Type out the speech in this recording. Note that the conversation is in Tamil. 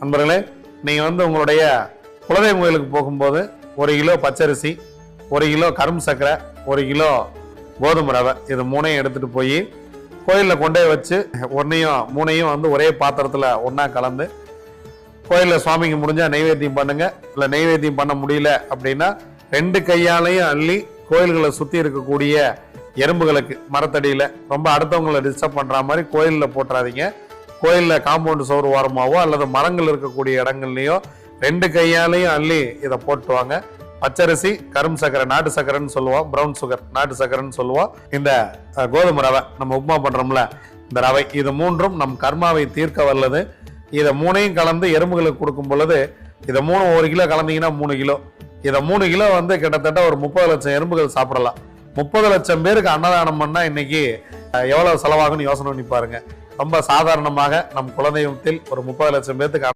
நண்பர்களே, நீங்கள் உங்களுடைய குலதெய்வ கோயிலுக்கு போகும்போது 1 கிலோ பச்சரிசி, 1 கிலோ கரும்பு சர்க்கரை, 1 கிலோ கோதுமை ரவை, இது 3ஐயும் எடுத்துட்டு போய் கோயிலில் கொண்டே வச்சு 3ஐயும் ஒரே பாத்திரத்தில் ஒன்றா கலந்து கோயிலில் சுவாமிக்கு முடிஞ்சா நெய்வேத்தியம் பண்ணுங்க. இல்லை நெய்வேத்தியம் பண்ண முடியல அப்படின்னா 2 கையாலையும் அள்ளி கோயில்களை சுற்றி இருக்கக்கூடிய எறும்புகளுக்கு மரத்தடியில் ரொம்ப அடுத்தவங்களை டிஸ்டர்ப் பண்ணுற மாதிரி கோயிலில் போட்டுறாதீங்க. கோயிலில் காம்பவுண்டு சோறு ஓரமாவோ அல்லது மரங்கள் இருக்கக்கூடிய இடங்கள்லையோ 2 கையாலையும் அள்ளி இதை போட்டுவாங்க. பச்சரிசி, கரும்பு சர்க்கரை, நாட்டு சர்க்கரைன்னு சொல்லுவோம், ப்ரௌன் சுகர் நாட்டு சர்க்கரைன்னு சொல்லுவோம், இந்த கோதுமை ரவை நம்ம உப்புமா பண்ணுறோம்ல இந்த ரவை, இது 3ம் நம் கர்மாவை தீர்க்க வல்லது. இதை 3ஐயும் கலந்து எறும்புகளுக்கு கொடுக்கும் பொழுது இதை 3 1 கிலோ கலந்தீங்கன்னா 3 கிலோ, இதை 3 கிலோ கிட்டத்தட்ட ஒரு 30 லட்சம் எறும்புகள் சாப்பிடலாம். 30 லட்சம் பேருக்கு அன்னதானம் பண்ணா இன்னைக்கு எவ்வளவு செலவாகும்னு யோசனை பண்ணி பாருங்க. ரொம்ப சாதாரணமாக நம் குலதெய்வத்தில் ஒரு 30 லட்சம் பேருக்கு